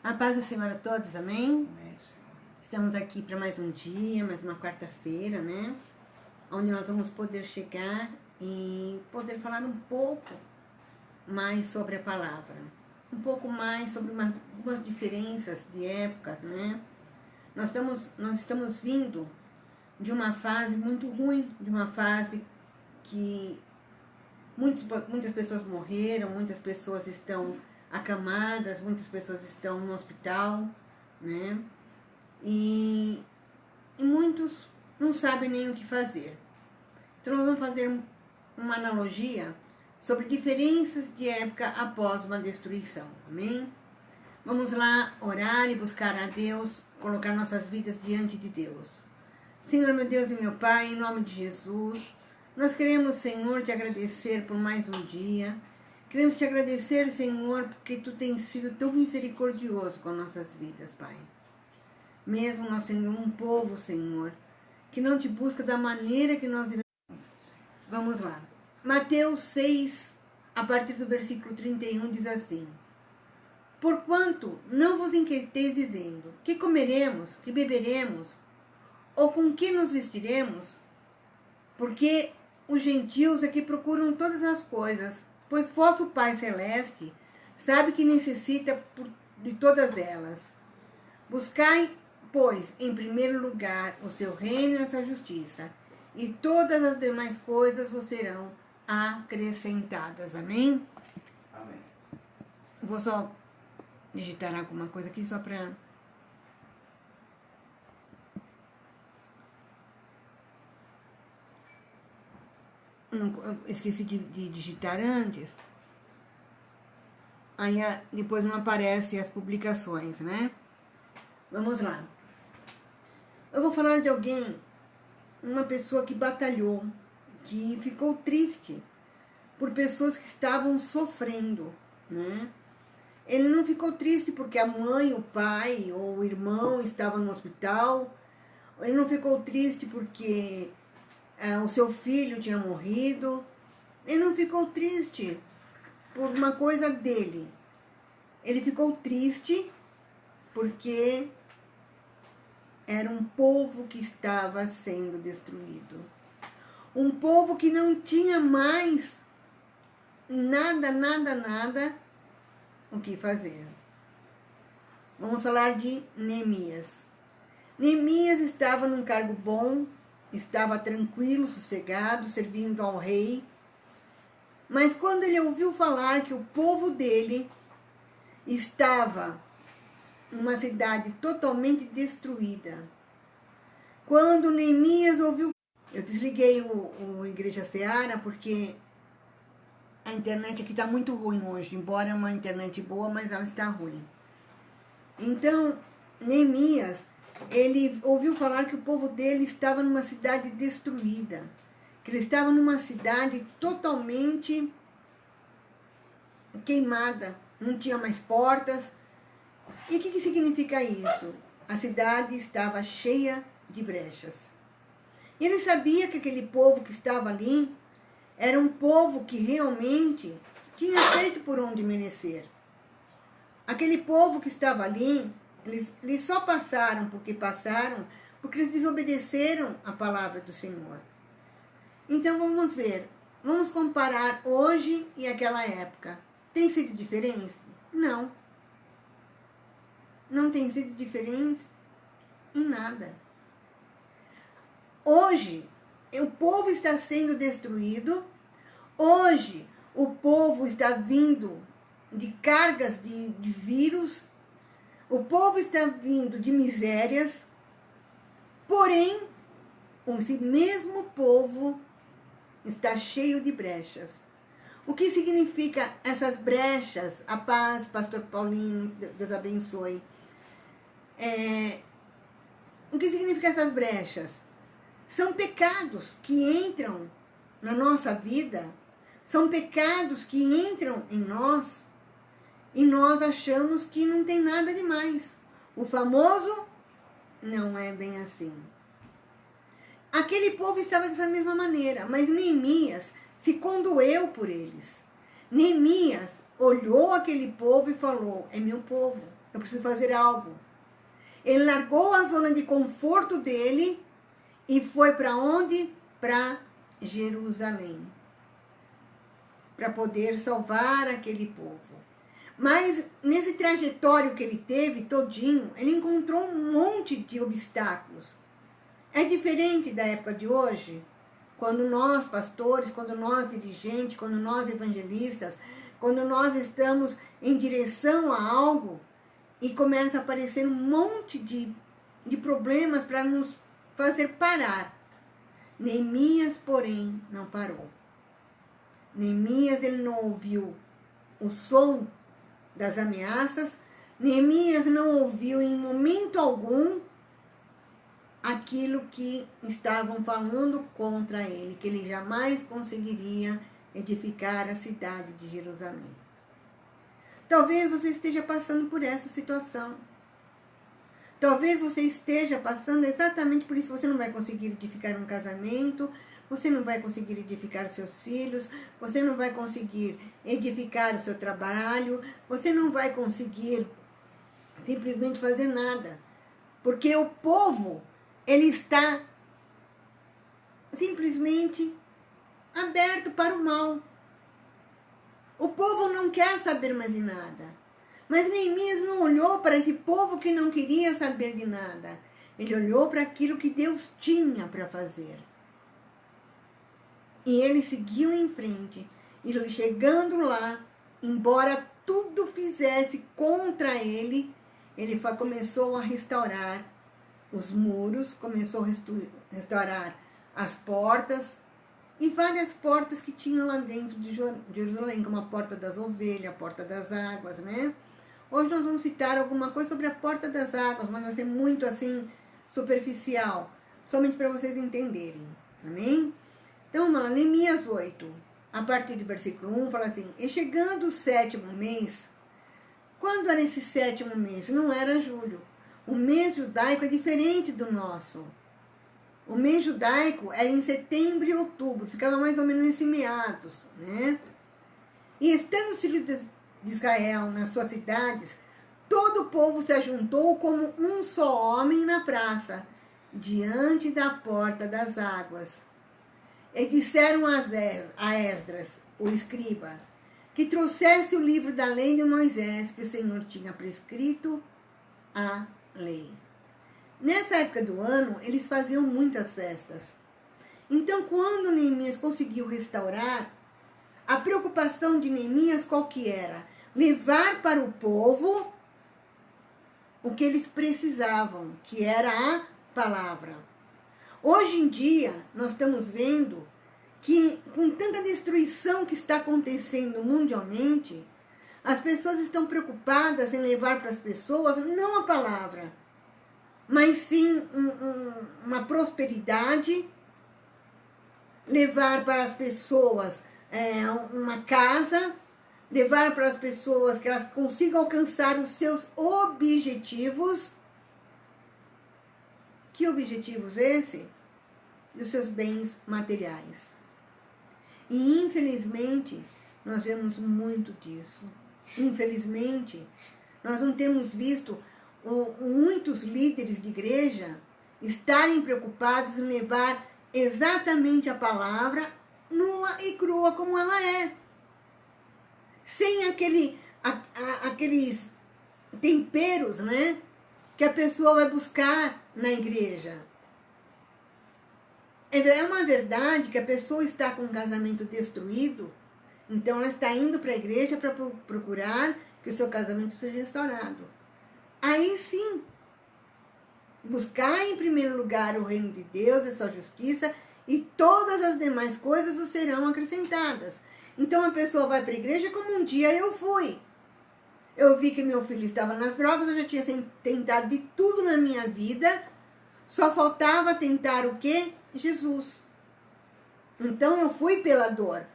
A paz do Senhor a todos, amém? Amém, Senhor. Estamos aqui para mais um dia, mais uma quarta-feira, né? Onde nós vamos poder chegar e poder falar um pouco mais sobre a palavra. Um pouco mais sobre algumas diferenças de épocas, né? Nós estamos vindo de uma fase muito ruim, de uma fase que muitas pessoas morreram, muitas pessoas estão acamadas, muitas pessoas estão no hospital, né? E muitos não sabem nem o que fazer. Então nós vamos fazer uma analogia sobre diferenças de época após uma destruição, amém? Vamos lá orar e buscar a Deus, colocar nossas vidas diante de Deus. Senhor, meu Deus e meu Pai, em nome de Jesus, nós queremos, Senhor, te agradecer por mais um dia. Queremos te agradecer, Senhor, porque Tu tens sido tão misericordioso com nossas vidas, Pai. Mesmo nós sendo um povo, Senhor, que não te busca da maneira que nós devemos. Vamos lá. Mateus 6, a partir do versículo 31, diz assim: Porquanto não vos inquieteis dizendo, que comeremos, que beberemos, ou com que nos vestiremos? Porque os gentios é que procuram todas as coisas, pois vosso Pai Celeste sabe que necessita de todas elas. Buscai, pois, em primeiro lugar o seu reino e a sua justiça, e todas as demais coisas vos serão acrescentadas. Amém? Amém. Vou só digitar alguma coisa aqui só para... Eu esqueci de digitar antes. Aí depois não aparecem as publicações, né? Vamos lá. Eu vou falar de alguém, uma pessoa que batalhou, que ficou triste por pessoas que estavam sofrendo, né? Ele não ficou triste porque a mãe, o pai ou o irmão estavam no hospital. Ele não ficou triste porque o seu filho tinha morrido. Ele não ficou triste por uma coisa dele. Ele ficou triste porque era um povo que estava sendo destruído. Um povo que não tinha mais nada o que fazer. Vamos falar de Neemias. Neemias estava num cargo bom, estava tranquilo, sossegado, servindo ao rei. Mas quando ele ouviu falar que o povo dele estava numa cidade totalmente destruída, quando Neemias ouviu... Eu desliguei o Igreja Seara porque a internet aqui está muito ruim hoje, embora é uma internet boa, mas ela está ruim. Então, Neemias, ele ouviu falar que o povo dele estava numa cidade destruída, que ele estava numa cidade totalmente queimada, não tinha mais portas. E o que significa isso? A cidade estava cheia de brechas. E ele sabia que aquele povo que estava ali era um povo que realmente tinha feito por onde merecer. Aquele povo que estava ali, eles só passaram porque eles desobedeceram a palavra do Senhor. Então vamos ver, vamos comparar hoje e aquela época. Tem sido diferença? Não. Não tem sido diferença em nada. Hoje, o povo está sendo destruído. Hoje, o povo está vindo de cargas de vírus. O povo está vindo de misérias. Porém, esse mesmo povo está cheio de brechas. O que significa essas brechas? A paz, Pastor Paulinho, Deus abençoe. O que significa essas brechas? São pecados que entram na nossa vida, são pecados que entram em nós e nós achamos que não tem nada demais. O famoso não é bem assim. Aquele povo estava dessa mesma maneira, mas Neemias se condoeu por eles. Neemias olhou aquele povo e falou: é meu povo, eu preciso fazer algo. Ele largou a zona de conforto dele e foi para onde? Para Jerusalém. Para poder salvar aquele povo. Mas nesse trajetório que ele teve todinho, ele encontrou um monte de obstáculos. É diferente da época de hoje, quando nós pastores, quando nós dirigentes, quando nós evangelistas, quando nós estamos em direção a algo e começa a aparecer um monte de problemas para nos fazer parar. Neemias, porém, não parou. Neemias, ele não ouviu o som das ameaças. Neemias não ouviu em momento algum aquilo que estavam falando contra ele, que ele jamais conseguiria edificar a cidade de Jerusalém. Talvez você esteja passando por essa situação. Talvez você esteja passando exatamente por isso. Você não vai conseguir edificar um casamento, você não vai conseguir edificar os seus filhos, você não vai conseguir edificar o seu trabalho, você não vai conseguir simplesmente fazer nada. Porque o povo, ele está simplesmente aberto para o mal. O povo não quer saber mais de nada. Mas Neemias não olhou para esse povo que não queria saber de nada. Ele olhou para aquilo que Deus tinha para fazer. E ele seguiu em frente. E chegando lá, embora tudo fizesse contra ele, ele começou a restaurar os muros, começou a restaurar as portas, e várias portas que tinham lá dentro de Jerusalém, como a porta das ovelhas, a porta das águas, né? Hoje nós vamos citar alguma coisa sobre a porta das águas, mas vai ser muito assim, superficial, somente para vocês entenderem, amém? Então, vamos lá, Neemias 8, a partir do versículo 1, fala assim: e chegando o 7º mês, quando era esse 7º mês? Não era julho. O mês judaico é diferente do nosso. O mês judaico era em setembro e outubro, ficava mais ou menos nesse meados, né? E estando os filhos de Israel nas suas cidades, todo o povo se ajuntou como um só homem na praça, diante da porta das águas. E disseram a Esdras, o escriba, que trouxesse o livro da lei de Moisés, que o Senhor tinha prescrito a lei. Nessa época do ano, eles faziam muitas festas. Então, quando Neemias conseguiu restaurar, a preocupação de Neemias qual que era? Levar para o povo o que eles precisavam, que era a palavra. Hoje em dia, nós estamos vendo que, com tanta destruição que está acontecendo mundialmente, as pessoas estão preocupadas em levar para as pessoas não a palavra, mas sim uma prosperidade, levar para as pessoas uma casa, levar para as pessoas que elas consigam alcançar os seus objetivos. Que objetivos esse? Dos seus bens materiais. E infelizmente, nós vemos muito disso. Infelizmente, nós não temos visto muitos líderes de igreja estarem preocupados em levar exatamente a palavra nua e crua como ela é. Sem aqueles temperos, né, que a pessoa vai buscar na igreja. É uma verdade que a pessoa está com um casamento destruído, então ela está indo para a igreja para procurar que o seu casamento seja restaurado. Aí sim, buscar em primeiro lugar o reino de Deus e sua justiça, e todas as demais coisas os serão acrescentadas. Então a pessoa vai para a igreja como um dia eu fui. Eu vi que meu filho estava nas drogas, eu já tinha tentado de tudo na minha vida, só faltava tentar o quê? Jesus. Então eu fui pela dor.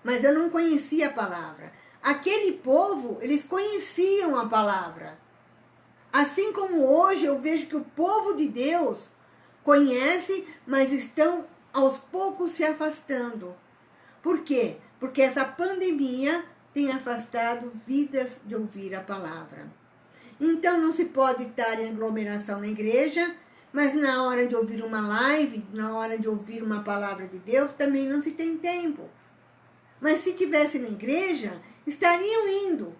Mas eu não conhecia a palavra. Aquele povo, eles conheciam a palavra. Assim como hoje eu vejo que o povo de Deus conhece, mas estão aos poucos se afastando. Por quê? Porque essa pandemia tem afastado vidas de ouvir a palavra. Então não se pode estar em aglomeração na igreja, mas na hora de ouvir uma live, na hora de ouvir uma palavra de Deus, também não se tem tempo. Mas se tivesse na igreja, estariam indo.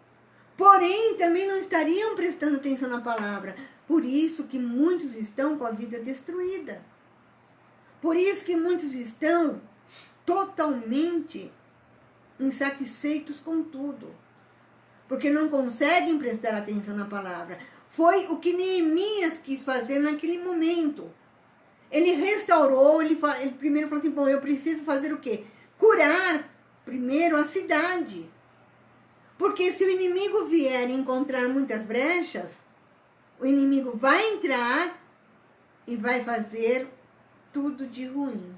Porém, também não estariam prestando atenção na palavra. Por isso que muitos estão com a vida destruída. Por isso que muitos estão totalmente insatisfeitos com tudo. Porque não conseguem prestar atenção na palavra. Foi o que Neemias quis fazer naquele momento. Ele restaurou, ele primeiro falou assim, bom, eu preciso fazer o quê? Curar primeiro a cidade. Porque se o inimigo vier encontrar muitas brechas, o inimigo vai entrar e vai fazer tudo de ruim.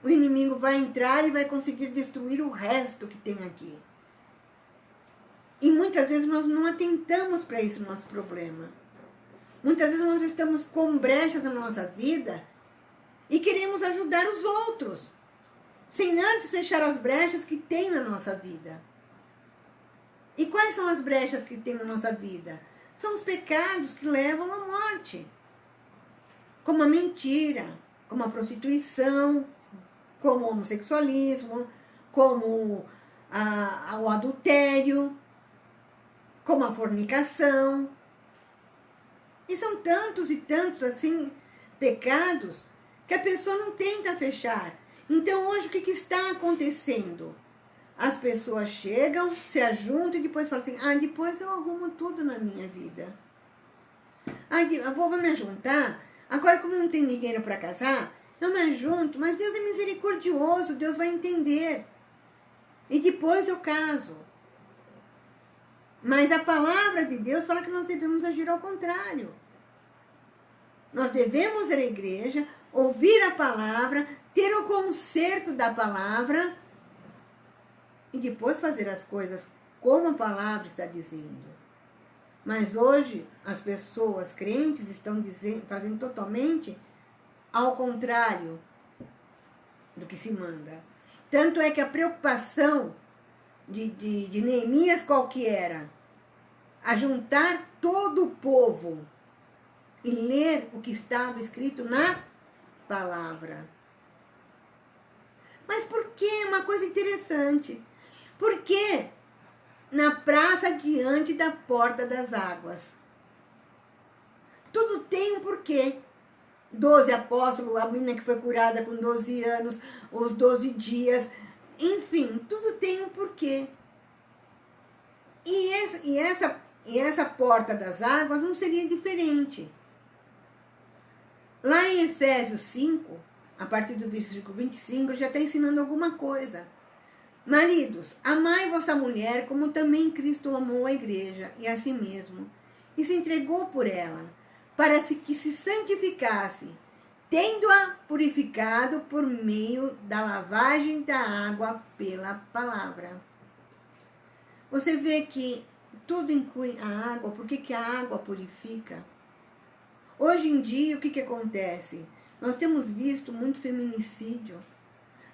O inimigo vai entrar e vai conseguir destruir o resto que tem aqui. E muitas vezes nós não atentamos para esse nosso problema. Muitas vezes nós estamos com brechas na nossa vida e queremos ajudar os outros, sem antes fechar as brechas que tem na nossa vida. E quais são as brechas que tem na nossa vida? São os pecados que levam à morte. Como a mentira, como a prostituição, como o homossexualismo, como o adultério, como a fornicação. E são tantos e tantos, assim, pecados que a pessoa não tenta fechar. Então, hoje, o que está acontecendo? As pessoas chegam, se ajuntam e depois falam assim, depois eu arrumo tudo na minha vida. Eu vou me ajuntar, agora como não tem dinheiro para casar, eu me ajunto, mas Deus é misericordioso, Deus vai entender. E depois eu caso. Mas a palavra de Deus fala que nós devemos agir ao contrário. Nós devemos ir à igreja, ouvir a palavra, ter o conserto da palavra e depois fazer as coisas como a palavra está dizendo. Mas hoje as pessoas crentes estão fazendo totalmente ao contrário do que se manda. Tanto é que a preocupação de Neemias qual que era? Ajuntar todo o povo e ler o que estava escrito na palavra. Mas por que? Uma coisa interessante. Por que na praça diante da porta das águas? Tudo tem um porquê. 12 apóstolos, a menina que foi curada com 12 anos, os 12 dias, enfim, tudo tem um porquê. E essa porta das águas não seria diferente. Lá em Efésios 5, a partir do versículo 25, já está ensinando alguma coisa. Maridos, amai vossa mulher como também Cristo amou a igreja e a si mesmo, e se entregou por ela, para que se santificasse, tendo-a purificado por meio da lavagem da água pela palavra. Você vê que tudo inclui a água. Por que a água purifica? Hoje em dia, o que acontece? Nós temos visto muito feminicídio.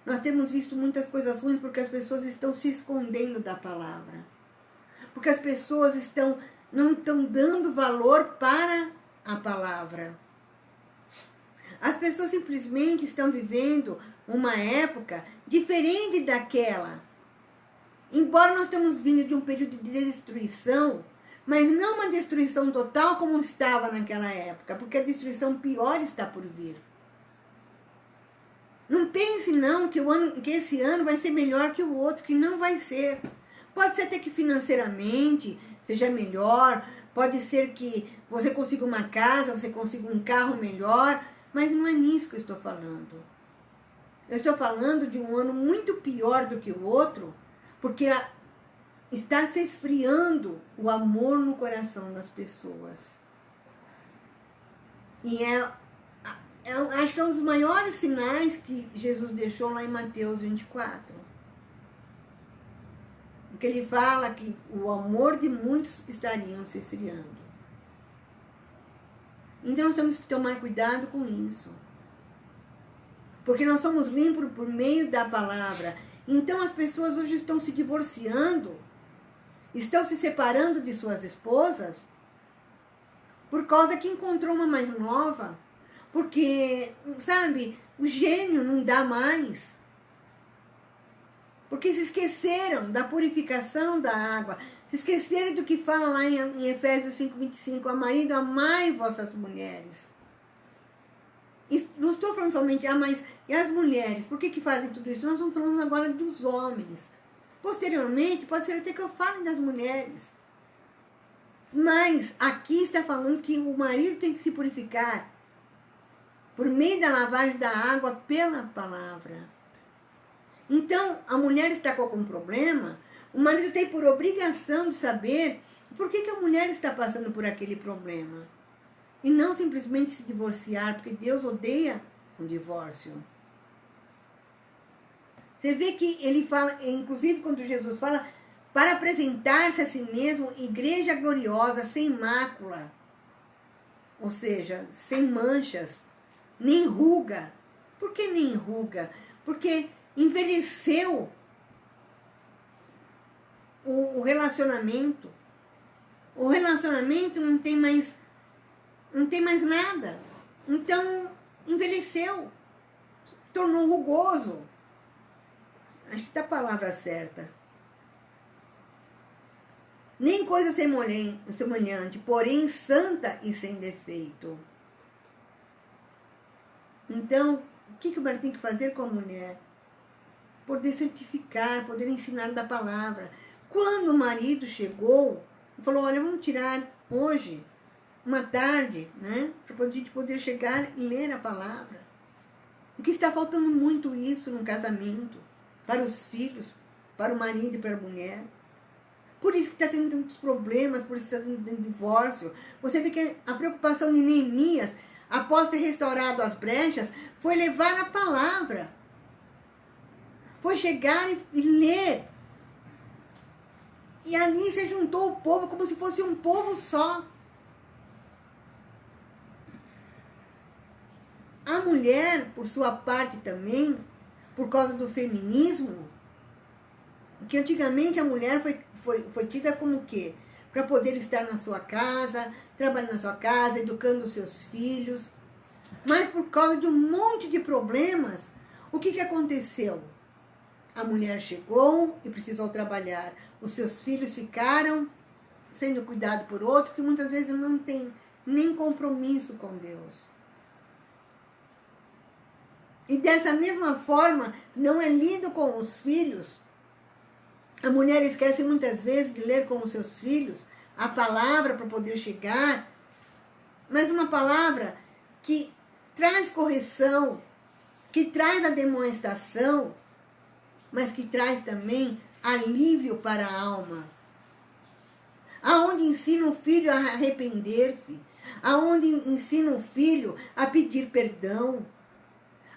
Nós temos visto muitas coisas ruins porque as pessoas estão se escondendo da palavra. Porque as pessoas não estão dando valor para a palavra. As pessoas simplesmente estão vivendo uma época diferente daquela. Embora nós estamos vindo de um período de destruição, mas não uma destruição total como estava naquela época, porque a destruição pior está por vir. Não pense não que esse ano vai ser melhor que o outro, que não vai ser. Pode ser até que financeiramente seja melhor, pode ser que você consiga uma casa, você consiga um carro melhor, mas não é nisso que eu estou falando. Eu estou falando de um ano muito pior do que o outro, porque está se esfriando o amor no coração das pessoas. E acho que é um dos maiores sinais que Jesus deixou lá em Mateus 24. Porque ele fala que o amor de muitos estariam se esfriando. Então nós temos que tomar cuidado com isso. Porque nós somos limpos por meio da palavra. Então as pessoas hoje estão se divorciando, estão se separando de suas esposas, por causa que encontrou uma mais nova, porque, sabe, o gênio não dá mais. Porque se esqueceram da purificação da água, se esqueceram do que fala lá em Efésios 5:25, a marido, amai vossas mulheres. Não estou falando somente, mas e as mulheres, por que fazem tudo isso? Nós estamos falando agora dos homens. Posteriormente, pode ser até que eu fale das mulheres. Mas aqui está falando que o marido tem que se purificar por meio da lavagem da água pela palavra. Então, a mulher está com algum problema, o marido tem por obrigação de saber por que a mulher está passando por aquele problema. E não simplesmente se divorciar, porque Deus odeia o divórcio. Você vê que ele fala, inclusive quando Jesus fala, para apresentar-se a si mesmo, igreja gloriosa, sem mácula, ou seja, sem manchas, nem ruga. Por que nem ruga? Porque envelheceu o relacionamento. O relacionamento não tem mais nada. Então, envelheceu, tornou rugoso. Acho que está a palavra certa. Nem coisa semelhante, porém santa e sem defeito. Então, o que o marido tem que fazer com a mulher? Poder santificar, poder ensinar da palavra. Quando o marido chegou, falou, olha, vamos tirar hoje, uma tarde, né? Para a gente poder chegar e ler a palavra. Porque está faltando muito isso no casamento, para os filhos, para o marido e para a mulher. Por isso que está tendo tantos problemas, por isso que está tendo divórcio. Você vê que a preocupação de Neemias, após ter restaurado as brechas, foi levar a palavra. Foi chegar e ler. E ali se juntou o povo como se fosse um povo só. A mulher, por sua parte também, por causa do feminismo, que antigamente a mulher foi tida como o quê? Para poder estar na sua casa, trabalhando na sua casa, educando os seus filhos. Mas por causa de um monte de problemas, o que aconteceu? A mulher chegou e precisou trabalhar. Os seus filhos ficaram sendo cuidados por outros que muitas vezes não têm nem compromisso com Deus. E dessa mesma forma, não é lido com os filhos. A mulher esquece muitas vezes de ler com os seus filhos a palavra para poder chegar, mas uma palavra que traz correção, que traz a demonstração, mas que traz também alívio para a alma. Aonde ensina o filho a arrepender-se, aonde ensina o filho a pedir perdão,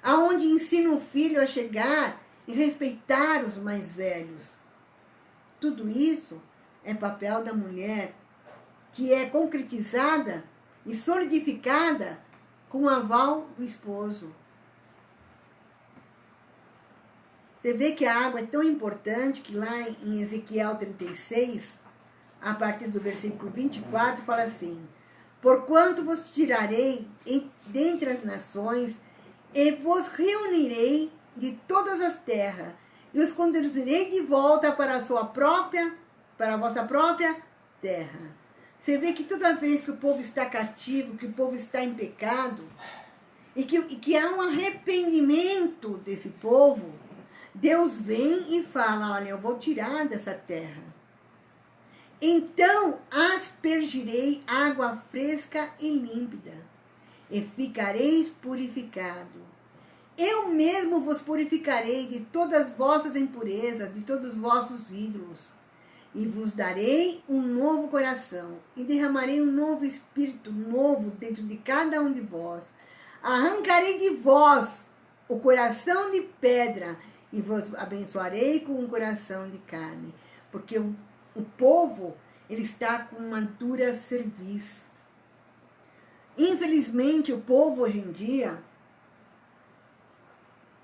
aonde ensina o filho a chegar e respeitar os mais velhos. Tudo isso é papel da mulher, que é concretizada e solidificada com o aval do esposo. Você vê que a água é tão importante que lá em Ezequiel 36, a partir do versículo 24, fala assim: porquanto vos tirarei dentre as nações e vos reunirei de todas as terras e os conduzirei de volta para a vossa própria terra. Você vê que toda vez que o povo está cativo, que o povo está em pecado, e que há um arrependimento desse povo, Deus vem e fala, olha, eu vou tirar dessa terra. Então aspergirei água fresca e límpida, e ficareis purificado. Eu mesmo vos purificarei de todas as vossas impurezas, de todos os vossos ídolos, e vos darei um novo coração, e derramarei um novo espírito novo dentro de cada um de vós. Arrancarei de vós o coração de pedra, e vos abençoarei com um coração de carne. Porque o povo, ele está com uma dura cerviz. Infelizmente, o povo hoje em dia,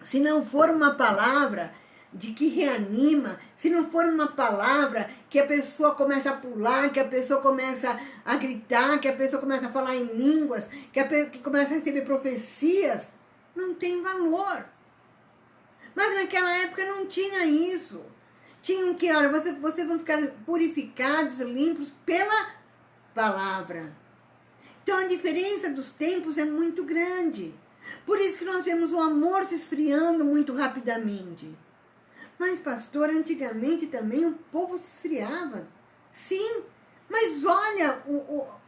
se não for uma palavra, de que reanima, se não for uma palavra que a pessoa começa a pular, que a pessoa começa a gritar, que a pessoa começa a falar em línguas, que começa a receber profecias, não tem valor. Mas naquela época não tinha isso. Tinham que, olha, vocês vão ficar purificados, limpos pela palavra. Então a diferença dos tempos é muito grande. Por isso que nós vemos o amor se esfriando muito rapidamente. Mas, pastor, antigamente também o povo se esfriava. Sim, mas olha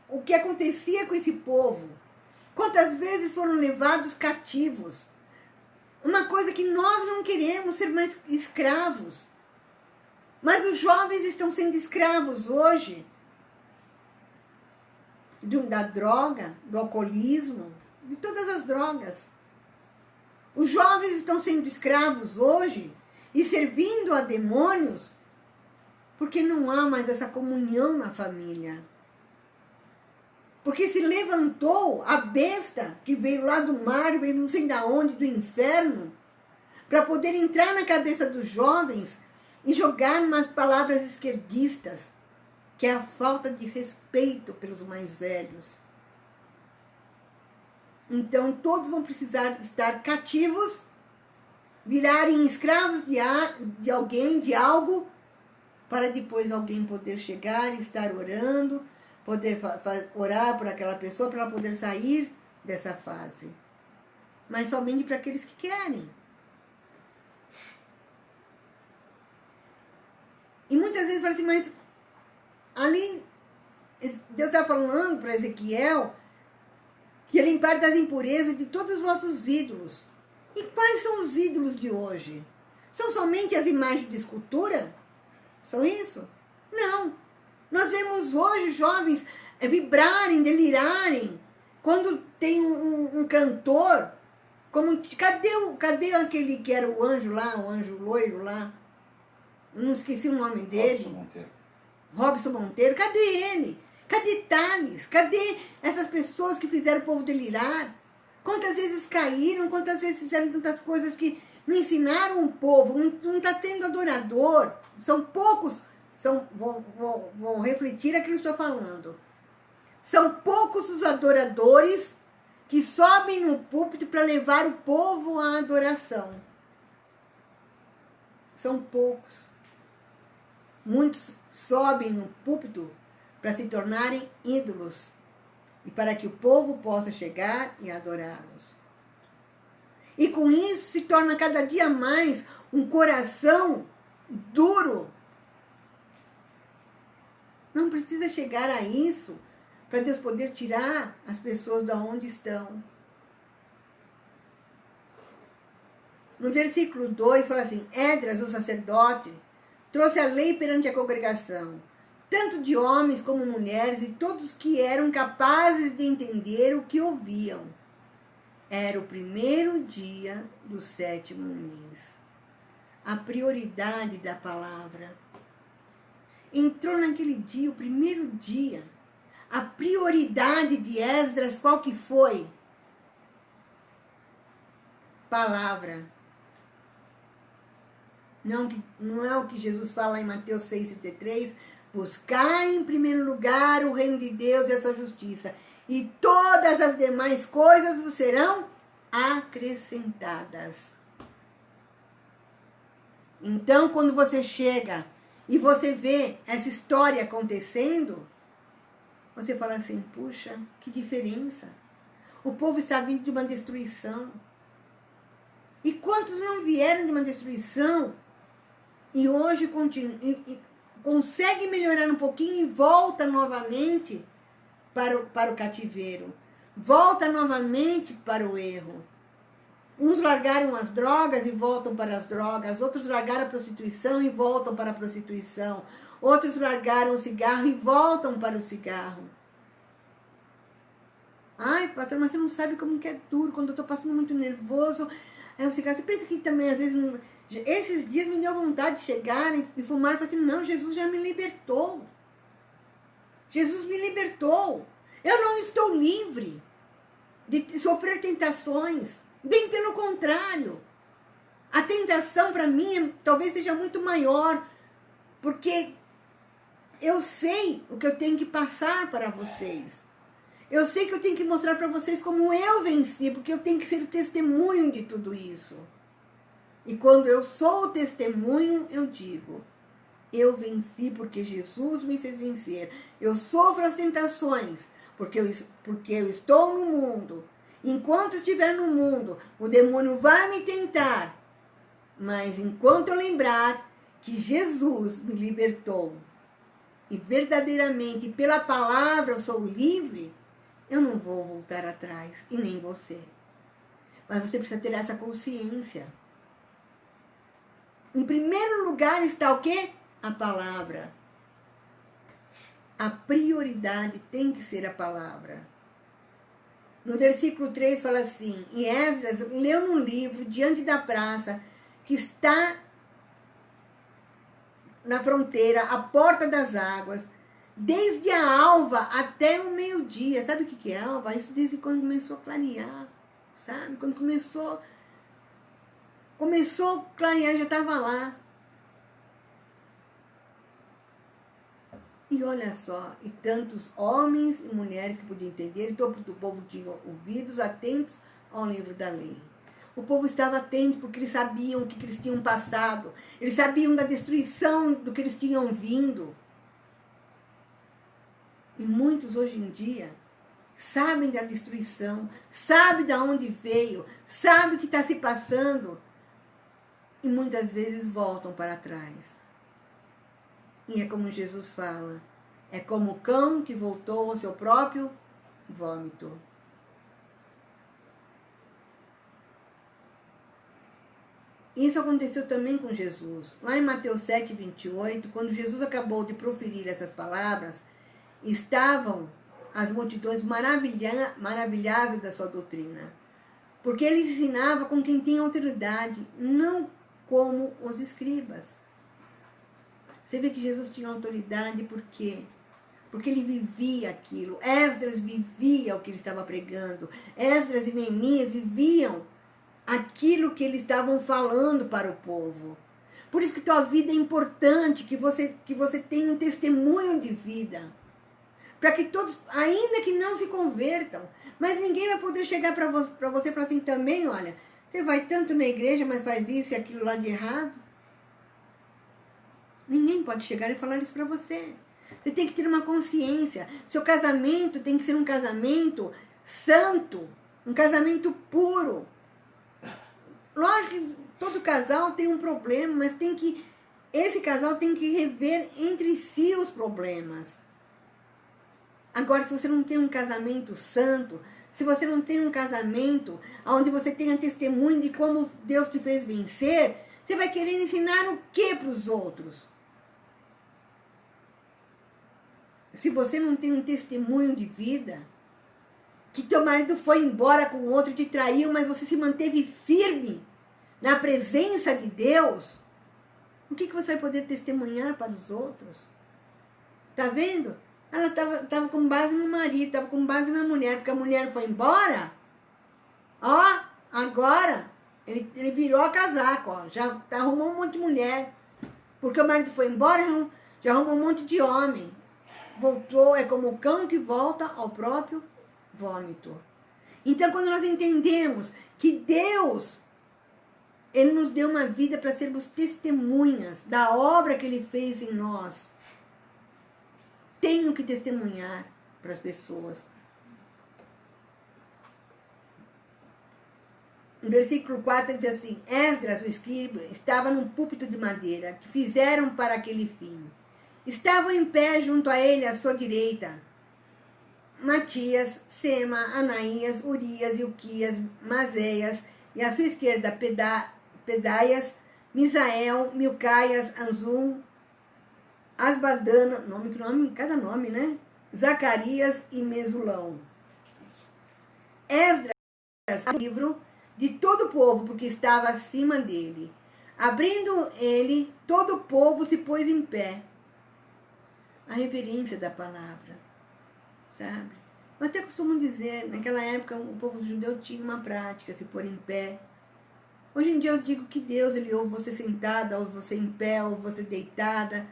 o que acontecia com esse povo. Quantas vezes foram levados cativos. Uma coisa que nós não queremos, ser mais escravos. Mas os jovens estão sendo escravos hoje. Da droga, do alcoolismo, de todas as drogas. Os jovens estão sendo escravos hoje e servindo a demônios porque não há mais essa comunhão na família. Porque se levantou a besta que veio lá do mar, veio não sei de onde, do inferno, para poder entrar na cabeça dos jovens e jogar umas palavras esquerdistas, que é a falta de respeito pelos mais velhos. Então, todos vão precisar estar cativos, virarem escravos de alguém, de algo, para depois alguém poder chegar e estar orando, poder orar por aquela pessoa, para ela poder sair dessa fase. Mas somente para aqueles que querem. E muitas vezes fala assim, mas ali, Deus está falando para Ezequiel que ia limpar das impurezas de todos os vossos ídolos. E quais são os ídolos de hoje? São somente as imagens de escultura? São isso? Não. Nós vemos hoje jovens vibrarem, delirarem, quando tem um cantor, como, cadê aquele que era o anjo lá, o anjo loiro lá? Não esqueci o nome dele. Robson Monteiro, cadê ele? Cadê Thales? Cadê essas pessoas que fizeram o povo delirar? Quantas vezes caíram, quantas vezes fizeram tantas coisas que não ensinaram o povo, não está tendo adorador. São poucos, vou refletir aquilo que estou falando. São poucos os adoradores que sobem no púlpito para levar o povo à adoração. São poucos. Muitos sobem no púlpito para se tornarem ídolos e para que o povo possa chegar e adorá-los. E com isso se torna cada dia mais um coração duro. Não precisa chegar a isso para Deus poder tirar as pessoas de onde estão. No versículo 2 fala assim, Esdras, o sacerdote, trouxe a lei perante a congregação, tanto de homens como mulheres, e todos que eram capazes de entender o que ouviam. Era o primeiro dia do 7º mês. A prioridade da palavra. Entrou naquele dia, o primeiro dia. A prioridade de Esdras, qual que foi? Palavra. Não é o que Jesus fala em Mateus 6,33, buscai em primeiro lugar o reino de Deus e a sua justiça, e todas as demais coisas vos serão acrescentadas. Então, quando você chega e você vê essa história acontecendo, você fala assim, puxa, que diferença. O povo está vindo de uma destruição. E quantos não vieram de uma destruição e hoje consegue melhorar um pouquinho e volta novamente para o cativeiro. Volta novamente para o erro. Uns largaram as drogas e voltam para as drogas. Outros largaram a prostituição e voltam para a prostituição. Outros largaram o cigarro e voltam para o cigarro. Ai, pastor, mas você não sabe como que é duro. Quando eu estou passando muito nervoso, aí o cigarro. Você pensa que também, às vezes, esses dias me deu vontade de chegar e fumar. Eu falei assim, não, Jesus já me libertou. Jesus me libertou. Eu não estou livre de sofrer tentações. Bem pelo contrário. A tentação para mim talvez seja muito maior, porque eu sei o que eu tenho que passar para vocês. Eu sei que eu tenho que mostrar para vocês como eu venci, porque eu tenho que ser o testemunho de tudo isso. E quando eu sou o testemunho, eu digo, eu venci porque Jesus me fez vencer. Eu sofro as tentações porque eu estou no mundo. Enquanto estiver no mundo, o demônio vai me tentar. Mas enquanto eu lembrar que Jesus me libertou, e verdadeiramente pela palavra eu sou livre, eu não vou voltar atrás, e nem você. Mas você precisa ter essa consciência. Em primeiro lugar está o quê? A palavra. A prioridade tem que ser a palavra. No versículo 3 fala assim, e Esdras leu num livro diante da praça, que está na fronteira, à porta das águas, desde a alva até o meio-dia. Sabe o que é alva? Isso desde quando começou a clarear, sabe? Quando começou a clarear, já estava lá. E olha só, e tantos homens e mulheres que podiam entender, e todo o povo tinha ouvidos atentos ao livro da lei. O povo estava atento porque eles sabiam o que eles tinham passado. Eles sabiam da destruição do que eles tinham vindo. E muitos hoje em dia sabem da destruição, sabem de onde veio, sabem o que está se passando. E muitas vezes voltam para trás. E é como Jesus fala, é como o cão que voltou ao seu próprio vômito. Isso aconteceu também com Jesus. Lá em Mateus 7, 28, quando Jesus acabou de proferir essas palavras, estavam as multidões maravilhadas da sua doutrina. Porque ele ensinava com quem tinha autoridade, não como os escribas. Você vê que Jesus tinha autoridade por quê? Porque ele vivia aquilo. Esdras vivia o que ele estava pregando. Esdras e Neemias viviam aquilo que eles estavam falando para o povo. Por isso que tua vida é importante, que você tenha um testemunho de vida. Para que todos, ainda que não se convertam, mas ninguém vai poder chegar para você e falar assim também, olha, você vai tanto na igreja, mas faz isso e aquilo lá de errado. Ninguém pode chegar e falar isso para você. Você tem que ter uma consciência. Seu casamento tem que ser um casamento santo, um casamento puro. Lógico que todo casal tem um problema, mas esse casal tem que rever entre si os problemas. Agora, se você não tem um casamento santo, se você não tem um casamento onde você tenha testemunho de como Deus te fez vencer, você vai querer ensinar o que para os outros? Se você não tem um testemunho de vida, que teu marido foi embora com outro e te traiu, mas você se manteve firme na presença de Deus, o que você vai poder testemunhar para os outros? Tá vendo? Ela estava com base no marido, estava com base na mulher, porque a mulher foi embora. Ó, agora ele virou a casaco, ó, já arrumou um monte de mulher. Porque o marido foi embora, já arrumou um monte de homem. Voltou, é como o cão que volta ao próprio vômito. Então, quando nós entendemos que Deus, Ele nos deu uma vida para sermos testemunhas da obra que Ele fez em nós, tenho que testemunhar para as pessoas. No versículo 4 diz assim, Esdras, o escriba, estava num púlpito de madeira, que fizeram para aquele fim. Estavam em pé junto a ele, à sua direita, Matias, Sema, Anaías, Urias, Ilquias, Mazéias, e à sua esquerda Pedaias, Misael, Milcaias, Anzum, Asbadana, cada nome, né? Zacarias e Mesulão. Esdras, o livro de todo o povo, porque estava acima dele. Abrindo ele, todo o povo se pôs em pé. A reverência da palavra, sabe? Eu até costumo dizer, naquela época o povo judeu tinha uma prática, se pôr em pé, Hoje em dia eu digo que Deus, Ele ouve você sentada, ouve você em pé, ouve você deitada,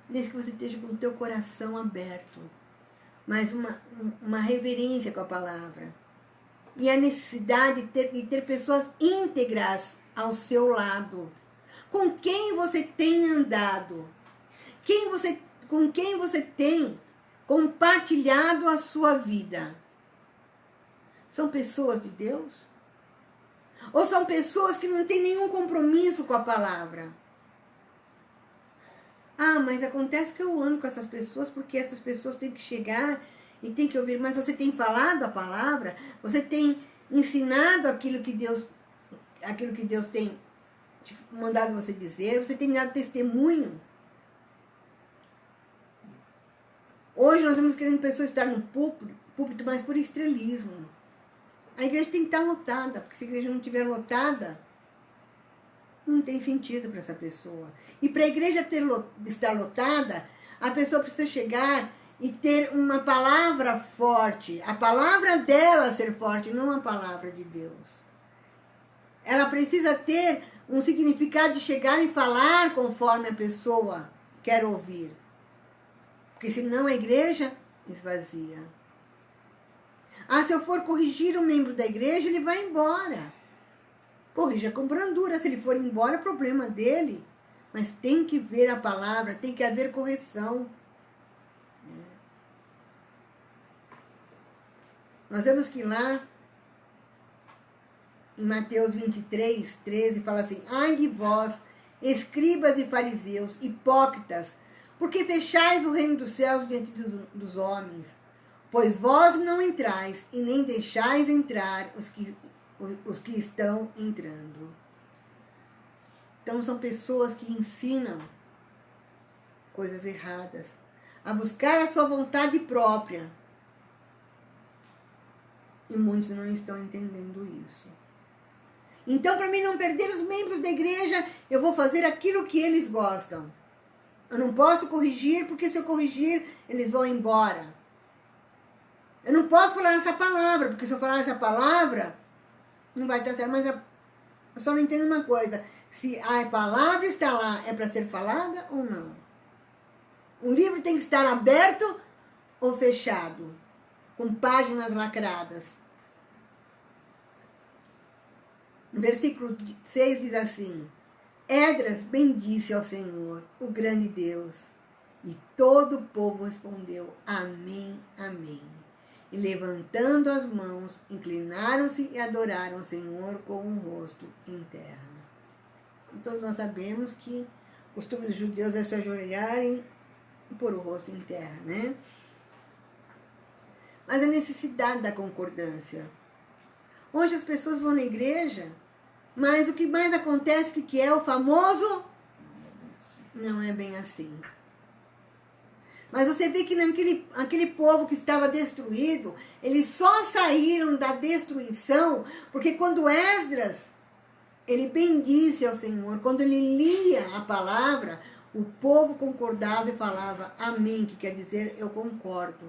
desde que você esteja com o teu coração aberto. Mas uma reverência com a palavra. E a necessidade de ter pessoas íntegras ao seu lado. Com quem você tem andado? Com quem você tem compartilhado a sua vida? São pessoas de Deus? Ou são pessoas que não têm nenhum compromisso com a palavra? Ah, mas acontece que eu ando com essas pessoas porque essas pessoas têm que chegar e têm que ouvir. Mas você tem falado a palavra? Você tem ensinado aquilo que Deus tem mandado você dizer? Você tem dado testemunho? Hoje nós estamos querendo pessoas estar no púlpito, mas por estrelismo. A igreja tem que estar lotada, porque se a igreja não estiver lotada, não tem sentido para essa pessoa. E para a igreja estar lotada, a pessoa precisa chegar e ter uma palavra forte. A palavra dela ser forte, não a palavra de Deus. Ela precisa ter um significado de chegar e falar conforme a pessoa quer ouvir. Porque senão a igreja esvazia. Ah, se eu for corrigir um membro da igreja, ele vai embora. Corrija com brandura. Se ele for embora, é problema dele. Mas tem que ver a palavra, tem que haver correção. Nós vemos que lá, em Mateus 23, 13, fala assim: ai de vós, escribas e fariseus, hipócritas, porque fechais o reino dos céus diante dos homens. Pois vós não entrais e nem deixais entrar os que estão entrando. Então são pessoas que ensinam coisas erradas, a buscar a sua vontade própria. E muitos não estão entendendo isso. Então, para mim não perder os membros da igreja, eu vou fazer aquilo que eles gostam. Eu não posso corrigir, porque se eu corrigir, eles vão embora. Eu não posso falar essa palavra, porque se eu falar essa palavra, não vai estar certo. Mas eu só não entendo uma coisa: se a palavra está lá, é para ser falada ou não? O livro tem que estar aberto ou fechado, com páginas lacradas. No versículo 6 diz assim: Esdras bendisse ao Senhor, o grande Deus. E todo o povo respondeu: Amém, amém. E levantando as mãos, inclinaram-se e adoraram o Senhor com o rosto em terra. E todos nós sabemos que o costume dos judeus é se ajoelharem e pôr o rosto em terra, né? Mas a necessidade da concordância. Hoje as pessoas vão na igreja, mas o que mais acontece, o que é o famoso? Não é bem assim. Mas você vê que aquele povo que estava destruído, eles só saíram da destruição, porque quando Esdras, ele bendisse ao Senhor, quando ele lia a palavra, o povo concordava e falava amém, que quer dizer eu concordo.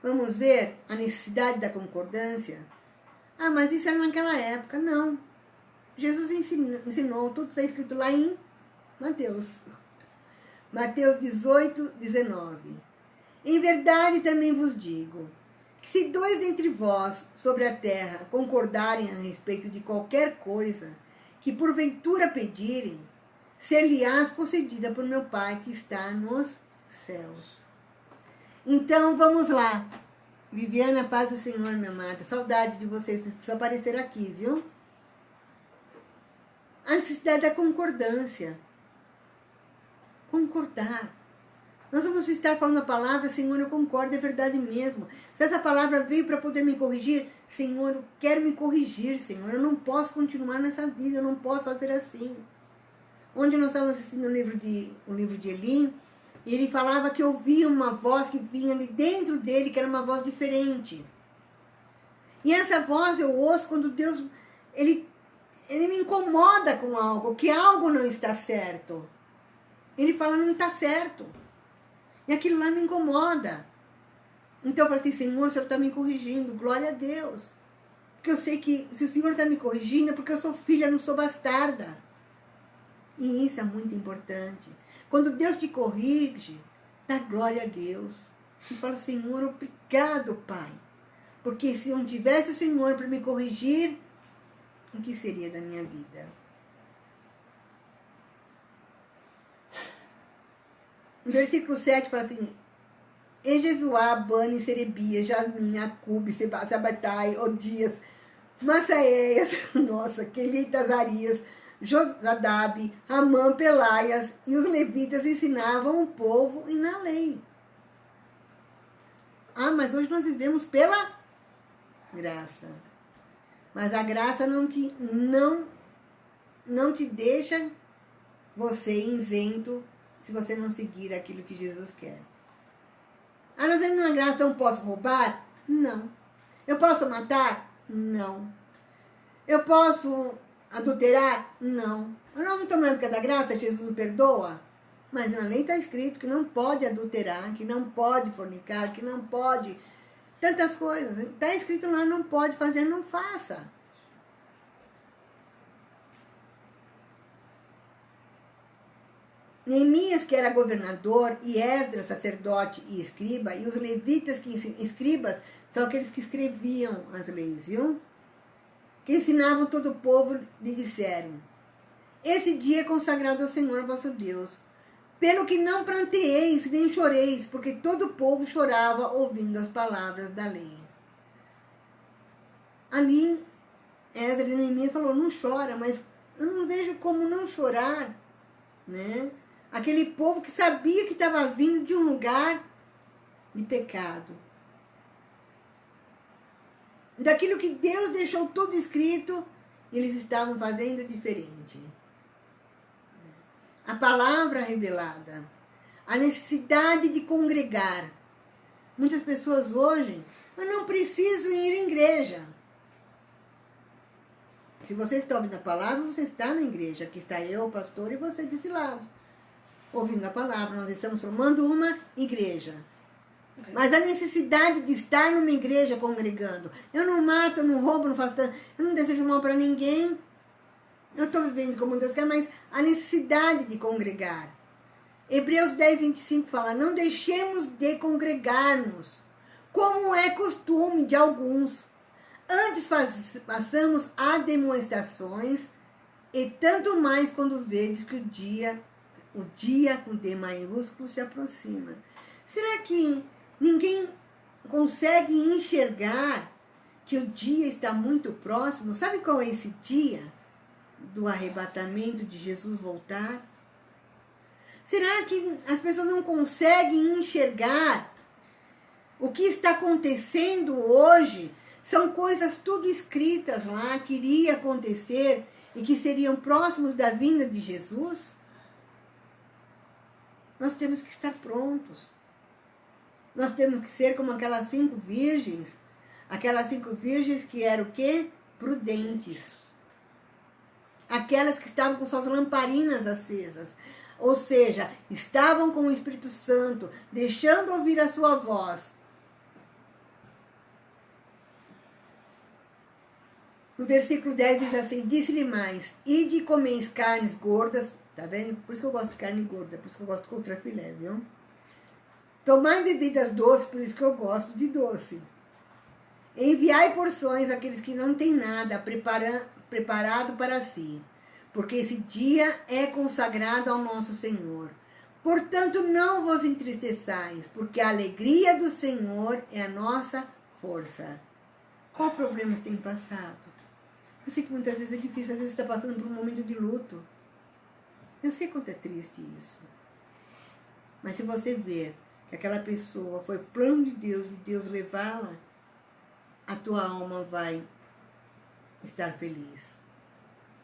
Vamos ver a necessidade da concordância? Ah, mas isso era naquela época. Não. Jesus ensinou, tudo está escrito lá em Mateus. Mateus 18, 19. Em verdade também vos digo, que se dois entre vós sobre a terra concordarem a respeito de qualquer coisa, que porventura pedirem, ser-lhe-ás concedida por meu Pai que está nos céus. Então, vamos lá. Viviana, paz do Senhor, minha amada. Saudade de vocês precisam aparecer aqui, viu? A necessidade da concordância. Concordar. Nós vamos estar falando a palavra, Senhor, eu concordo, é verdade mesmo. Se essa palavra veio para poder me corrigir, Senhor, eu quero me corrigir, Senhor. Eu não posso continuar nessa vida, eu não posso fazer assim. Onde nós estávamos assistindo o livro de Eli, e ele falava que ouvia uma voz que vinha de dentro dele, que era uma voz diferente. E essa voz eu ouço quando Deus, ele me incomoda com algo, que algo não está certo. Ele fala, não está certo. E aquilo lá me incomoda. Então eu falei assim, Senhor, o Senhor está me corrigindo, glória a Deus. porque eu sei que se o Senhor está me corrigindo é porque eu sou filha, não sou bastarda. E isso é muito importante. Quando Deus te corrige, dá glória a Deus. E fala, Senhor, obrigado, Pai. Porque se não tivesse o Senhor para me corrigir, o que seria da minha vida? No versículo 7 fala assim, Ejesuá, Bani, Serebias, Jasmin, Acube, Sabatai, Odias, Massaéias, nossa, Quelitas, Arias, Josadabe, Ramã, Pelaias, e os levitas ensinavam o povo e na lei. Ah, mas hoje nós vivemos pela graça. Mas a graça não te deixa você isento se você não seguir aquilo que Jesus quer. Ah, nós vivemos na graça, então posso roubar? Não. Eu posso matar? Não. Eu posso adulterar? Não. Mas nós não estamos na época da graça, Jesus nos perdoa? Mas na lei está escrito que não pode adulterar, que não pode fornicar, que não pode... Tantas coisas. Está escrito lá, não pode fazer, não faça. Neemias, que era governador, e Esdras, sacerdote e escriba, e os levitas, escribas, são aqueles que escreviam as leis, viu? Que ensinavam todo o povo, lhe disseram, esse dia é consagrado ao Senhor vosso Deus, pelo que não pranteeis nem choreis, porque todo o povo chorava ouvindo as palavras da lei. Ali, Esdras e Neemias falou, não chora, mas eu não vejo como não chorar, né? Aquele povo que sabia que estava vindo de um lugar de pecado. Daquilo que Deus deixou tudo escrito, eles estavam fazendo diferente. A palavra revelada, a necessidade de congregar. Muitas pessoas hoje, eu não preciso ir à igreja. Se você está ouvindo a palavra, você está na igreja. Aqui está eu, o pastor, e você desse lado. Ouvindo a palavra, nós estamos formando uma igreja. Mas a necessidade de estar numa igreja congregando. Eu não mato, eu não roubo, não faço tanto. Eu não desejo mal para ninguém. Eu estou vivendo como Deus quer, mas a necessidade de congregar. Hebreus 10, 25 fala, não deixemos de congregar-nos, como é costume de alguns. Antes façamos demonstrações, e tanto mais quando vedes que o dia com D maiúsculo se aproxima. Será que ninguém consegue enxergar que o dia está muito próximo? Sabe qual é esse dia do arrebatamento de Jesus voltar? Será que as pessoas não conseguem enxergar o que está acontecendo hoje? São coisas tudo escritas lá, que iria acontecer e que seriam próximos da vinda de Jesus? Nós temos que estar prontos. Nós temos que ser como aquelas 5 virgens. Aquelas 5 virgens que eram o quê? Prudentes. Aquelas que estavam com suas lamparinas acesas. Ou seja, estavam com o Espírito Santo, deixando ouvir a sua voz. No versículo 10 diz assim, disse-lhe mais, ide e comeis carnes gordas, tá vendo? Por isso que eu gosto de carne gorda, por isso que eu gosto de contrafilé, viu? Tomai bebidas doces, por isso que eu gosto de doce. Enviai porções àqueles que não têm nada preparado para si, porque esse dia é consagrado ao nosso Senhor. Portanto, não vos entristeçais, porque a alegria do Senhor é a nossa força. Qual problema você tem passado? Eu sei que muitas vezes é difícil, às vezes você está passando por um momento de luto. Eu sei quanto é triste isso. Mas se você ver que aquela pessoa foi plano de Deus levá-la, a tua alma vai estar feliz.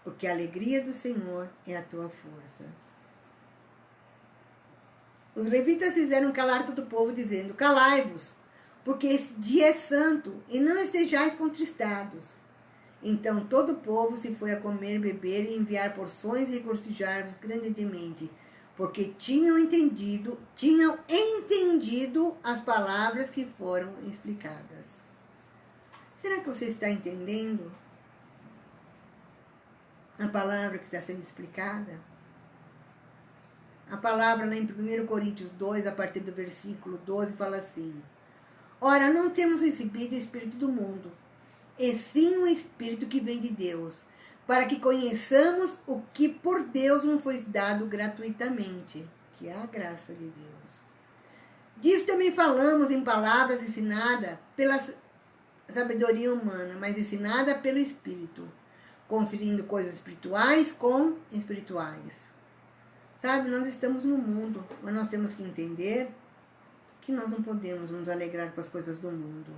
Porque a alegria do Senhor é a tua força. Os levitas fizeram calar todo o povo, dizendo, calai-vos, porque esse dia é santo, e não estejais contristados. Então todo o povo se foi a comer, beber e enviar porções e regocijar-vos grandemente, porque tinham entendido as palavras que foram explicadas. Será que você está entendendo a palavra que está sendo explicada? A palavra lá em 1 Coríntios 2, a partir do versículo 12, fala assim: ora, não temos recebido o Espírito do mundo, e sim o Espírito que vem de Deus, para que conheçamos o que por Deus nos foi dado gratuitamente, que é a graça de Deus. Disso também falamos em palavras ensinadas pela sabedoria humana, mas ensinada pelo Espírito, conferindo coisas espirituais com espirituais. Sabe, nós estamos no mundo, mas nós temos que entender que nós não podemos nos alegrar com as coisas do mundo.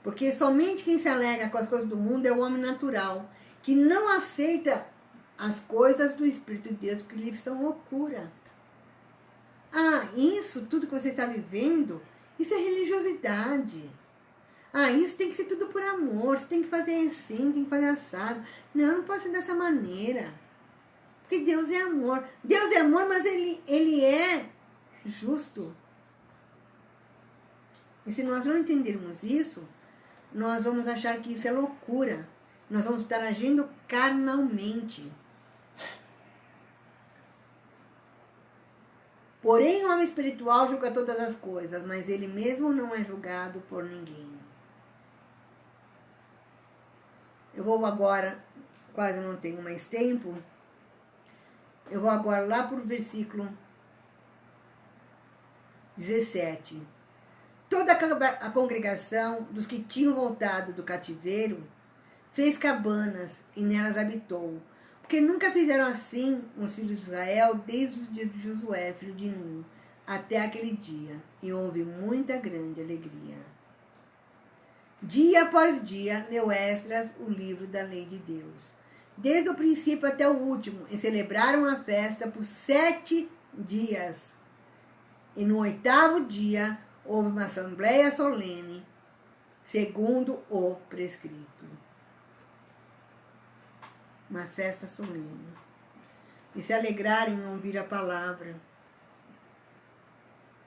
Porque somente quem se alegra com as coisas do mundo é o homem natural, que não aceita as coisas do Espírito de Deus, porque eles são loucura. Ah, isso, tudo que você está vivendo, isso é religiosidade. Ah, isso tem que ser tudo por amor, você tem que fazer assim, tem que fazer assado. Não, não pode ser dessa maneira. Porque Deus é amor. Deus é amor, mas ele é justo. E se nós não entendermos isso, nós vamos achar que isso é loucura. Nós vamos estar agindo carnalmente. Porém, o homem espiritual julga todas as coisas, mas ele mesmo não é julgado por ninguém. Eu vou agora, quase não tenho mais tempo, eu vou agora lá para o versículo 17. Toda a congregação dos que tinham voltado do cativeiro fez cabanas e nelas habitou, porque nunca fizeram assim os filhos de Israel desde os dias de Josué, filho de Nun, até aquele dia, e houve muita grande alegria. Dia após dia, leu Esdras o livro da lei de Deus, desde o princípio até o último, e celebraram a festa por 7 dias. E no 8º dia, houve uma assembleia solene, segundo o prescrito. Uma festa solene. E se alegraram em ouvir a palavra.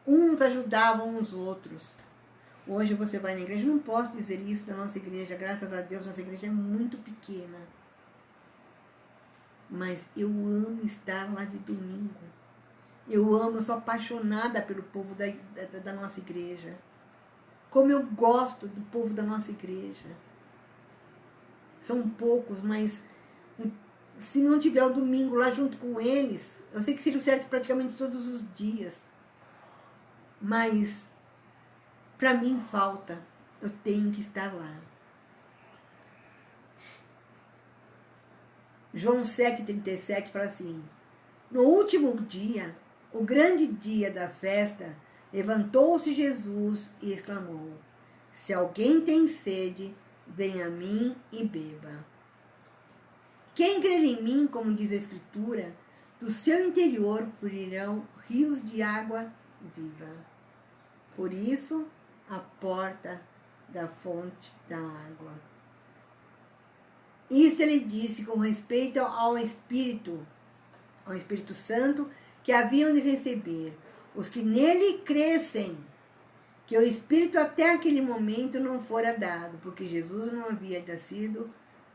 Uns ajudavam os outros. Hoje você vai na igreja, não posso dizer isso da nossa igreja, graças a Deus, nossa igreja é muito pequena. Mas eu amo estar lá de domingo. Eu sou apaixonada pelo povo da nossa igreja. Como eu gosto do povo da nossa igreja. São poucos, mas se não tiver o domingo lá junto com eles, eu sei que seria certo praticamente todos os dias. Mas, para mim falta, eu tenho que estar lá. João 7,37 fala assim: no último dia, o grande dia da festa, levantou-se Jesus e exclamou: se alguém tem sede, venha a mim e beba. Quem crer em mim, como diz a Escritura, do seu interior fluirão rios de água viva. Por isso, a porta da fonte da água. Isso ele disse com respeito ao Espírito Santo, que haviam de receber os que nele crescem, que o Espírito até aquele momento não fora dado, porque Jesus não havia ainda sido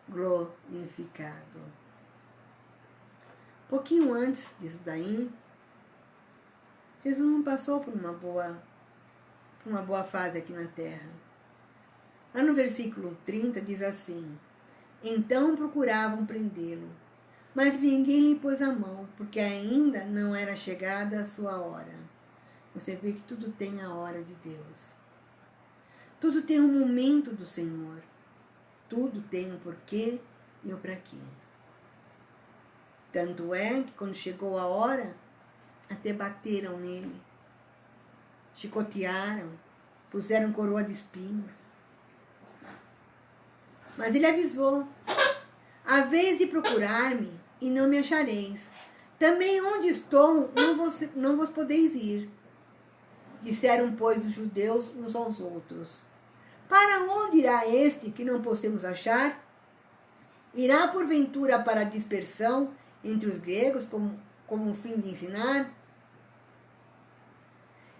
glorificado. Pouquinho antes disso daí, Jesus não passou por uma boa fase aqui na terra. Lá no versículo 30 diz assim: então procuravam prendê-lo, mas ninguém lhe pôs a mão, porque ainda não era chegada a sua hora. Você vê que tudo tem a hora de Deus. Tudo tem um momento do Senhor. Tudo tem um porquê e um para quê. Tanto é que quando chegou a hora, até bateram nele, chicotearam, puseram coroa de espinho. Mas ele avisou: haveis de procurar-me e não me achareis. Também onde estou não vos podeis ir. Disseram, pois, os judeus uns aos outros: para onde irá este que não possamos achar? Irá porventura para a dispersão entre os gregos como um fim de ensinar?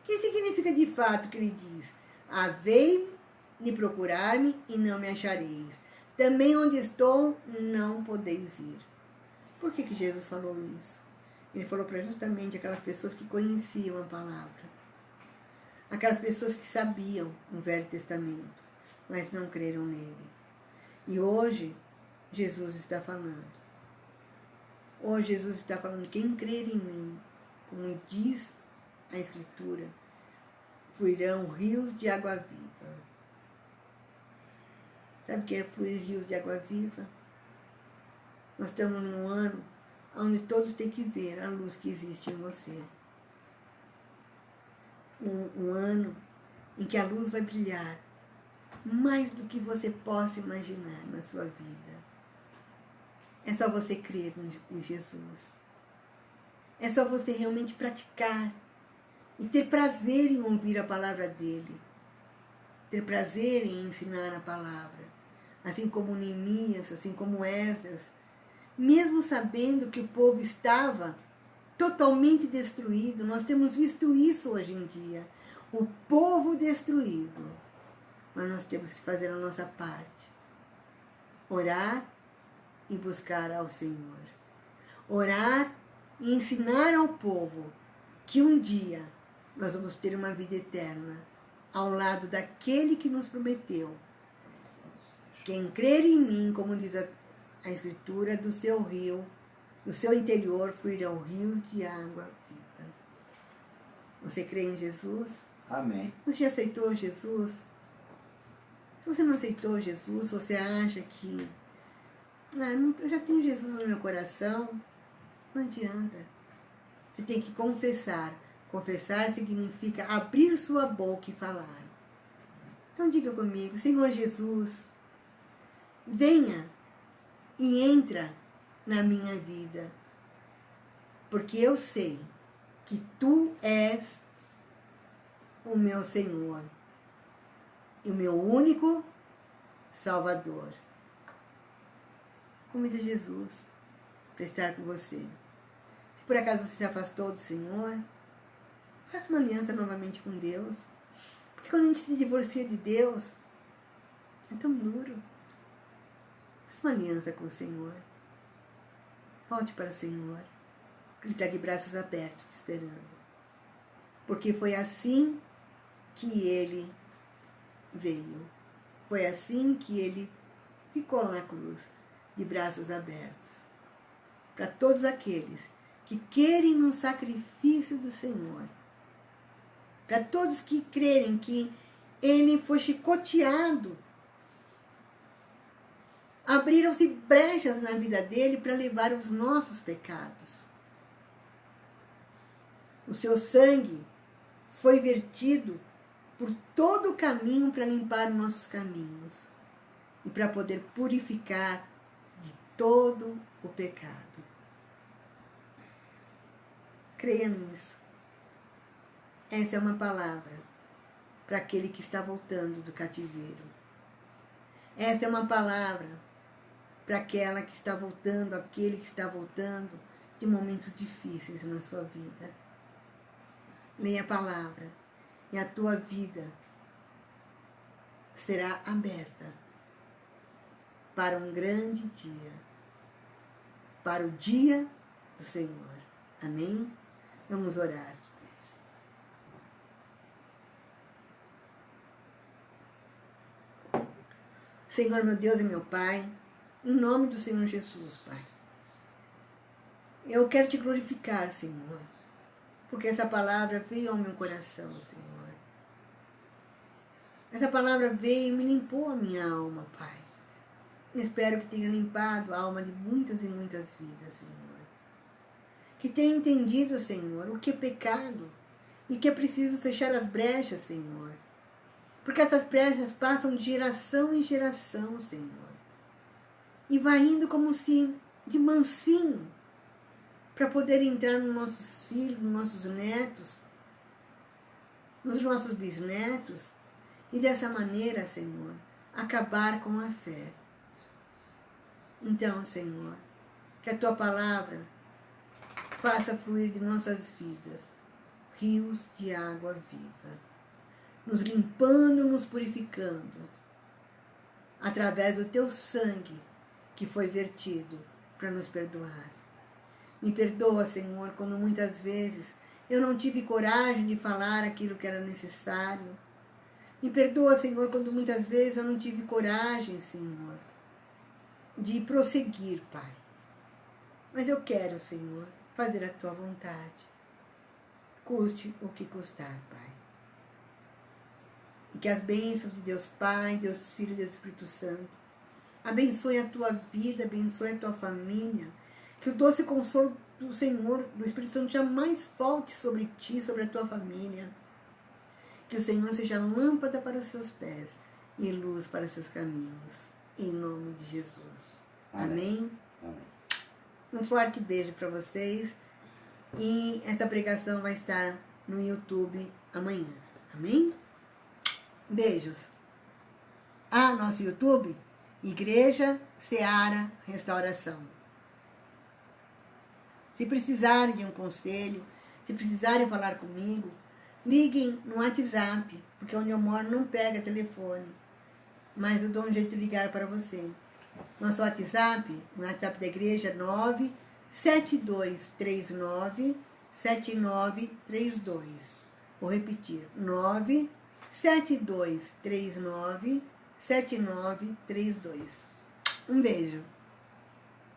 Que significa de fato que ele diz: havei de procurar-me e não me achareis. Também onde estou, não podeis ir. Por que Jesus falou isso? Ele falou para justamente aquelas pessoas que conheciam a palavra. Aquelas pessoas que sabiam o Velho Testamento, mas não creram nele. E hoje, Jesus está falando. Hoje Jesus está falando, quem crer em mim, como diz a Escritura, fluirão rios de água viva. Sabe o que é fluir rios de água viva? Nós estamos num ano onde todos têm que ver a luz que existe em você. Um ano em que a luz vai brilhar mais do que você possa imaginar na sua vida. É só você crer em Jesus. É só você realmente praticar e ter prazer em ouvir a palavra dele. Ter prazer em ensinar a palavra. Assim como Neemias, assim como Esdras, mesmo sabendo que o povo estava totalmente destruído. Nós temos visto isso hoje em dia. O povo destruído. Mas nós temos que fazer a nossa parte. Orar e buscar ao Senhor. Orar e ensinar ao povo que um dia nós vamos ter uma vida eterna ao lado daquele que nos prometeu. Quem crer em mim, como diz a Escritura, do seu rio, do seu interior fluirão rios de água viva. Você crê em Jesus? Amém. Você já aceitou Jesus? Se você não aceitou Jesus, você acha que eu já tenho Jesus no meu coração, não adianta. Você tem que confessar. Confessar significa abrir sua boca e falar. Então diga comigo, Senhor Jesus, venha e entra na minha vida, porque eu sei que Tu és o meu Senhor e o meu único Salvador. Convida Jesus para estar com você. Se por acaso você se afastou do Senhor, faça uma aliança novamente com Deus. Porque quando a gente se divorcia de Deus, é tão duro. Faça uma aliança com o Senhor. Volte para o Senhor. Ele está de braços abertos te esperando. Porque foi assim que Ele veio. Foi assim que Ele ficou na cruz, de braços abertos. Para todos aqueles que querem no sacrifício do Senhor. Para todos que crerem que Ele foi chicoteado. Abriram-se brechas na vida dele para levar os nossos pecados. O seu sangue foi vertido por todo o caminho para limpar os nossos caminhos e para poder purificar de todo o pecado. Creia nisso. Essa é uma palavra para aquele que está voltando do cativeiro. Essa é uma palavra para aquela que está voltando, aquele que está voltando de momentos difíceis na sua vida. Leia a palavra e a tua vida será aberta para um grande dia, para o dia do Senhor. Amém? Vamos orar. Senhor, meu Deus e meu Pai, em nome do Senhor Jesus, Pai, eu quero te glorificar, Senhor, porque essa palavra veio ao meu coração, Senhor. Essa palavra veio e me limpou a minha alma, Pai. Espero que tenha limpado a alma de muitas e muitas vidas, Senhor. Que tenha entendido, Senhor, o que é pecado e que é preciso fechar as brechas, Senhor. Porque essas brechas passam de geração em geração, Senhor. E vai indo como se de mansinho para poder entrar nos nossos filhos, nos nossos netos, nos nossos bisnetos, e dessa maneira, Senhor, acabar com a fé. Então, Senhor, que a Tua palavra faça fluir de nossas vidas rios de água viva. nos limpando, nos purificando, através do teu sangue que foi vertido para nos perdoar. Me perdoa, Senhor, quando muitas vezes eu não tive coragem de falar aquilo que era necessário. Me perdoa, Senhor, quando muitas vezes eu não tive coragem, Senhor, de prosseguir, Pai. Mas eu quero, Senhor, fazer a tua vontade, custe o que custar, Pai. E que as bênçãos de Deus Pai, Deus Filho e Deus Espírito Santo abençoe a tua vida, abençoe a tua família, que o doce consolo do Senhor, do Espírito Santo, jamais falte sobre ti, sobre a tua família. Que o Senhor seja lâmpada para os seus pés e luz para os seus caminhos. Em nome de Jesus. Amém? Amém. Um forte beijo para vocês. E essa pregação vai estar no YouTube amanhã. Amém? Beijos. Nosso YouTube, Igreja Seara Restauração. Se precisarem de um conselho, se precisarem falar comigo, liguem no WhatsApp, porque onde eu moro não pega telefone. Mas eu dou um jeito de ligar para você. Nosso WhatsApp, o WhatsApp da igreja, 97239-7932. Vou repetir, 97239-7932. Um beijo.